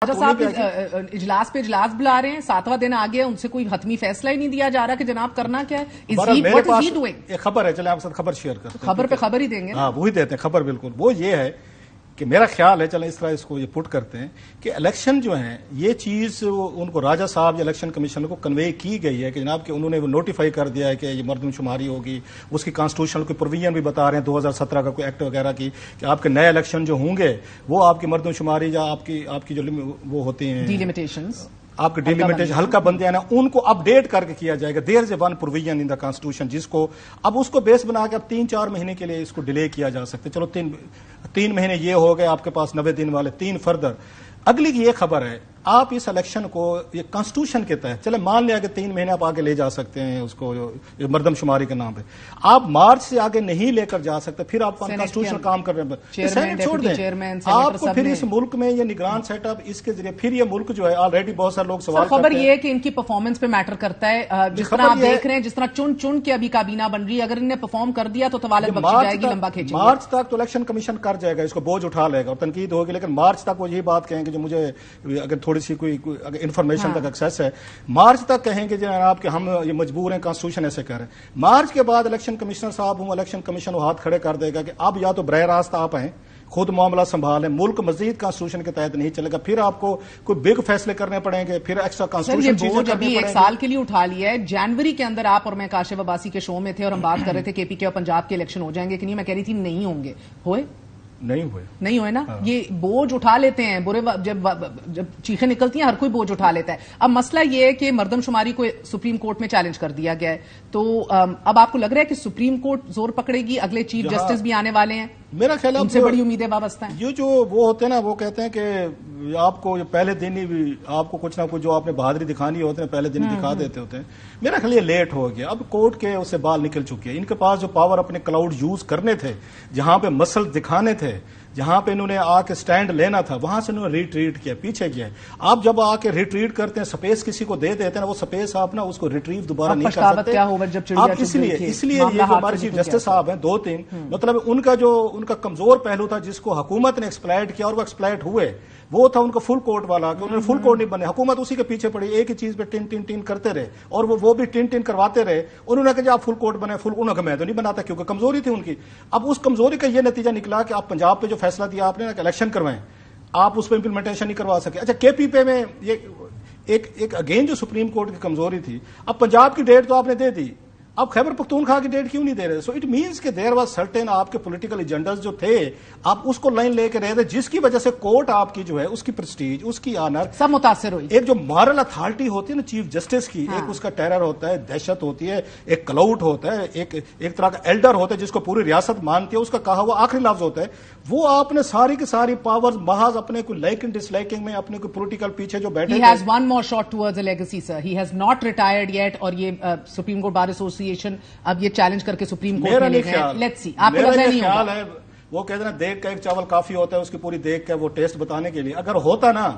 راجہ صاحب اجلاس پہ اجلاس بلا رہے ہیں، 7واں دن آگے ان سے کوئی حتمی فیصلہ ہی نہیں دیا جا رہا کہ جناب کرنا کیا ہے. میرے پاس ایک خبر ہے، چلیں آپ کے ساتھ خبر شیئر کرتے ہیں. خبر پہ خبر ہی دیں گے. ہاں وہی دیتے ہیں خبر. بالکل وہ یہ ہے کہ میرا خیال ہے، چلیں اس طرح اس کو یہ پٹ کرتے ہیں کہ الیکشن جو ہیں یہ چیز ان کو راجہ صاحب یا الیکشن کمیشن کو کنوے کی گئی ہے کہ جناب کہ انہوں نے وہ نوٹیفائی کر دیا ہے کہ یہ مردم شماری ہوگی. اس کی کانسٹیٹیوشنل کوئی پروویژن بھی بتا رہے ہیں 2017 کا کوئی ایکٹ وغیرہ کی کہ آپ کے نئے الیکشن جو ہوں گے وہ آپ کی مردم شماری یا آپ کی جو وہ ہوتی ہیں ڈیلیمیٹیشنز، آپ کے ڈیلیمیٹیشن ہلکا بندے ہیں نا، ان کو اپ ڈیٹ کر کے کیا جائے گا. There is a one provision in the constitution جس کو اب اس کو بیس بنا کے اب 3-4 مہینے کے لیے اس کو ڈیلے کیا جا سکتا ہے. چلو 3 مہینے یہ ہو گئے آپ کے پاس 90 دن والے 3 فردر. اگلی کی یہ خبر ہے آپ اس الیکشن کو یہ کانسٹیٹیوشن کے تحت چلے مان لیا کہ 3 مہینے آپ آگے لے جا سکتے ہیں اس کو مردم شماری کے نام پہ. آپ مارچ سے آگے نہیں لے کر جا سکتے، پھر آپ کانسٹیٹیوشن کام کر رہے ہیں. سینٹ چھوڑ دیں آپ کو، پھر اس ملک میں یہ نگران سیٹ اپ اس کے ذریعے پھر یہ ملک جو ہے آلریڈی بہت سارے لوگ سوال خبر یہ ہے کہ ان کی پرفارمنس پہ میٹر کرتا ہے. جس طرح آپ دیکھ رہے ہیں، جس طرح چن کے ابھی کابینہ بن رہی ہے، اگر انہوں نے پرفارم کر دیا تو طوالت بخشی جائے گی، لمبا کھینچیں گے. مارچ تک تو الیکشن کمیشن کر جائے گا، اس کو بوجھ اٹھا لے گا اور تنقید ہوگی، لیکن مارچ تک وہ یہی بات کہیں گے جو مجھے اگر تھوڑی سی کوئی انفارمیشن تک ایکسیس ہے، مارچ تک کہیں گے جناب کہ ہم یہ مجبور ہیں کانسٹیٹیوشن ایسے کریں. مارچ کے بعد الیکشن کمشنر صاحب ہوں، الیکشن کمیشن وہ ہاتھ کھڑے کر دے گا کہ اب یا تو براہ راست آپ ہیں خود معاملہ سنبھالیں، ملک مزید کانسٹیٹیوشن کے تحت نہیں چلے گا، پھر آپ کو کوئی بگ فیصلے کرنے پڑیں گے، پھر ایکسٹرا کانسٹیٹیوشن چیزیں کرنی پڑیں گی. 1 سال کے لیے اٹھا لیا ہے. جنوری کے اندر آپ اور میں کاشف عباسی کے شو میں تھے اور ہم بات کر رہے تھے کہ پی کے اور پنجاب کے الیکشن ہو جائیں گے کہ نہیں. میں کہہ رہی تھی نہیں ہوں گے. نہیں ہوئے نا. یہ بوجھ اٹھا لیتے ہیں برے جب چیخیں نکلتی ہیں ہر کوئی بوجھ اٹھا لیتا ہے. اب مسئلہ یہ ہے کہ مردم شماری کو سپریم کورٹ میں چیلنج کر دیا گیا ہے، تو اب آپ کو لگ رہا ہے کہ سپریم کورٹ زور پکڑے گی؟ اگلے چیف جسٹس بھی آنے والے ہیں، میرا خیال ان سے بڑی امیدیں وابستہ ہیں. یہ جو وہ ہوتے ہیں نا، وہ کہتے ہیں کہ آپ کو پہلے دن ہی آپ کو کچھ نہ کچھ جو آپ نے بہادری دکھانی ہوتے ہیں پہلے دن ہی دکھا دیتے ہوتے ہیں. میرا خیال یہ لیٹ ہو گیا. اب کورٹ کے اس سے بال نکل چکی ہے. ان کے پاس جو پاور اپنے کلاؤڈ یوز کرنے تھے، جہاں پہ مسل دکھانے تھے، جہاں پہ انہوں نے آ کے سٹینڈ لینا تھا، وہاں سے انہوں نے ریٹریٹ کیا، پیچھے کیا. آپ جب آ کے ریٹریٹ کرتے ہیں، سپیس کسی کو دے دیتے ہیں نا، وہ سپیس آپ نا اس کو ریٹریو دوبارہ نہیں کر سکتے. آپ اس لیے یہ جو ہمارے چیف جسٹس صاحب ہیں 2-3 مطلب ان کا کمزور پہلو تھا جس کو حکومت نے ایکسپلائٹ کیا اور وہ ایکسپلائٹ ہوئے، وہ تھا ان کا فل کورٹ والا کہ انہوں نے فل کورٹ نہیں بنے. حکومت اسی کے پیچھے پڑی، ایک ہی چیز پہ ٹن کرتے رہے اور وہ بھی ٹن کرواتے رہے. انہوں نے کہا جی آپ فل کورٹ بنے، انہوں نے میں تو نہیں بناتا کیونکہ کمزوری تھی ان کی. اب اس کمزوری کا یہ نتیجہ نکلا کہ آپ پنجاب پہ جو فیصلہ دیا آپ نے کہ الیکشن کروائیں، آپ اس پہ امپلیمنٹیشن نہیں کروا سکے. اچھا KP پہ میں یہ ایک اگین جو سپریم کورٹ کی کمزوری تھی، اب پنجاب کی ڈیٹ تو آپ نے دے دی، اب خیبر پختونخوا کی ڈیٹ کیوں نہیں دے رہے؟ سو اٹ مینس کہ دیر واز سرٹن آپ کے پولیٹیکل ایجنڈاز جو تھے آپ اس کو لائن لے کے رہے تھے، جس کی وجہ سے کورٹ آپ کی جو ہے اس کی پرسٹیج، اس کی آنر سب متاثر ہوئی. ایک جو مارل اتھارٹی ہوتی ہے نا چیف جسٹس کی، ایک اس کا ٹیرر ہوتا ہے، دہشت ہوتی ہے، ایک کلاؤٹ ہوتا ہے، ایک طرح کا ایلڈر ہوتا ہے جس کو پوری ریاست مانتی ہے، اس کا کہا ہوا آخری لفظ ہوتا ہے. وہ آپ نے ساری کی ساری پاورز محض اپنے کوئی لائکنگ ڈس لائکنگ میں اپنے کوئی پولیٹیکل پیچھے جو بیٹھے. He has one more shot towards a legacy, sir. He has not retired yet. اور یہ سپریم کورٹ بار ایسوسیشن اب یہ چیلنج کر کے سپریم کورٹ میں لے گئے. Let's see. آپ کو لگ رہا نہیں ہوگا؟ خیال ہے وہ کہتے ہیں دیکھ کا ایک چاول کافی ہوتا ہے اس کی پوری دیکھ کا وہ ٹیسٹ بتانے کے لیے. اگر ہوتا نا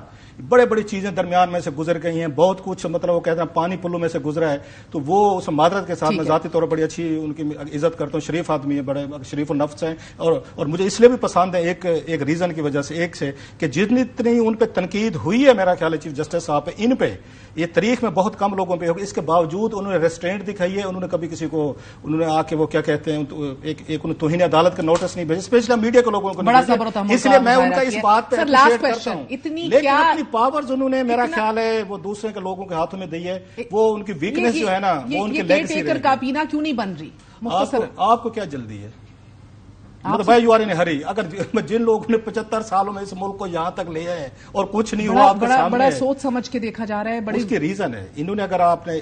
بڑی چیزیں درمیان میں سے گزر گئی ہیں، بہت کچھ مطلب وہ کہتے ہیں پانی پلو میں سے گزرا ہے، تو وہ اس معذرت کے ساتھ میں ذاتی طور پر بڑی اچھی ان کی عزت کرتا ہوں. شریف آدمی ہے، بڑے شریف النفس ہیں اور مجھے اس لیے بھی پسند ہے ایک ریزن کی وجہ سے کہ جتنی ان پہ تنقید ہوئی ہے میرا خیال ہے چیف جسٹس صاحب پہ، ان پہ یہ تاریخ میں بہت کم لوگوں پہ ہوگی. اس کے باوجود انہوں نے ریسٹرینٹ دکھائی ہے. انہوں نے کبھی کسی کو انہوں نے آ کے وہ کیا کہتے ہیں ایک توہین عدالت کا نوٹس نہیں بھیجا، اسپیشلی میڈیا کے لوگوں کو. اس لیے میں ان کا اس بات پہ اپریشیٹ کرتا ہوں، لیکن اپنی پاورز انہوں نے میرا خیال ہے وہ دوسرے کے لوگوں کے ہاتھوں میں دی ہے. وہ ان کی ویکنیس جو ہے نا وہ ان کی لیگیسی رہی. کابینہ کیوں نہیں بن رہی؟ آپ کو کیا جلدی ہے؟ مطلب بھائی یو آر ان ہری. اگر جن لوگوں نے 75 سالوں میں اس ملک کو یہاں تک لے آئے اور کچھ نہیں ہوا آپ کے سامنے، بڑا سوچ سمجھ کے دیکھا جا رہا ہے. اس کی ریزن ہے انہوں نے، اگر آپ نے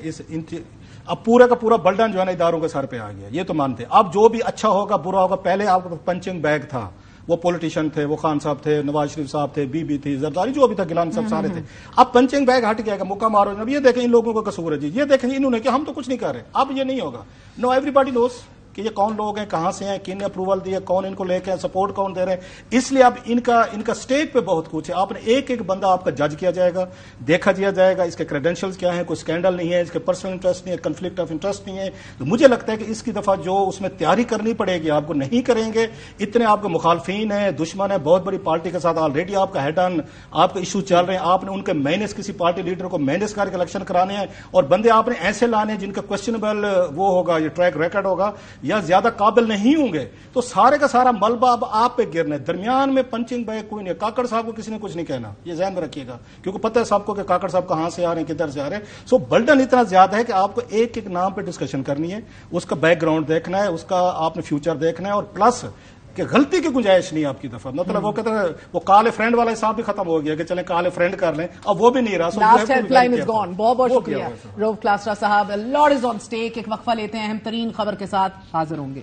اب پورا کا پورا برڈن جو ہے نا اداروں کے سر پہ آ گیا، یہ تو مانتے. اب جو بھی اچھا ہوگا برا ہوگا، پہلے آپ کو پنچنگ بیگ تھا، وہ پولیٹیشین تھے، وہ خان صاحب تھے، نواز شریف صاحب تھے، بی تھی، زرداری جو بھی تھا، گیلانی صاحب سارے تھے. اب پنچنگ بیگ ہٹ گیا کہ موقع مارو. اب یہ دیکھیں ان لوگوں کا قصور ہے جی، یہ دیکھیں انہوں نے کہ ہم تو کچھ نہیں کر رہے. اب یہ نہیں ہوگا. نو ایوری باڈی نوز کہ یہ کون لوگ ہیں, کہاں سے ہیں, کن نے اپروول دی ہے, کون ان کو لے کے سپورٹ کون دے رہے ہیں. اس لیے اب ان کا اسٹیج پہ بہت کچھ ہے. آپ نے ایک بندہ آپ کا جج کیا جائے گا, دیکھا جائے گا اس کے کریڈینشیلز کیا ہیں, کوئی اسکینڈل نہیں ہے, اس کے پرسنل انٹرسٹ نہیں ہے, کنفلکٹ آف انٹرسٹ نہیں ہے. تو مجھے لگتا ہے کہ اس کی دفعہ جو اس میں تیاری کرنی پڑے گی, آپ کو نہیں کریں گے, اتنے آپ کے مخالفین ہیں, دشمن ہیں, بہت بڑی پارٹی کے ساتھ آلریڈی آپ کا ہیڈ آن آپ کے ایشو چل رہے ہیں, آپ نے ان کے مینیج کسی پارٹی لیڈر کو مینیج کر کے الیکشن کرانے ہیں, اور بندے آپ نے ایسے لانے ہیں جن کا کوشچنبل وہ ہوگا, یہ ٹریک ریکارڈ ہوگا یا زیادہ قابل نہیں ہوں گے. تو سارے کا سارا ملبہ اب آپ پہ گرنا ہے. درمیان میں پنچنگ بیگ کوئی نہیں. کاکڑ صاحب کو کسی نے کچھ نہیں کہنا, یہ ذہن میں رکھیے گا, کیونکہ پتہ ہے سب کو کہ کاکڑ صاحب کہاں سے آ رہے ہیں, کدھر سے آ رہے ہیں. سو برڈن اتنا زیادہ ہے کہ آپ کو ایک نام پہ ڈسکشن کرنی ہے, اس کا بیک گراؤنڈ دیکھنا ہے, اس کا آپ نے فیوچر دیکھنا ہے, اور پلس کہ غلطی کی گنجائش نہیں آپ کی دفعہ. مطلب وہ کہتے ہیں وہ کال فرینڈ والا حساب بھی ختم ہو گیا کہ چلیں کال فرینڈ کر لیں, اب وہ بھی نہیں رہا. Last help line is gone. بہت بہت شکریہ روف کلاسرا صاحب. Lot is on stake. ایک وقفہ لیتے ہیں, اہم ترین خبر کے ساتھ حاضر ہوں گے.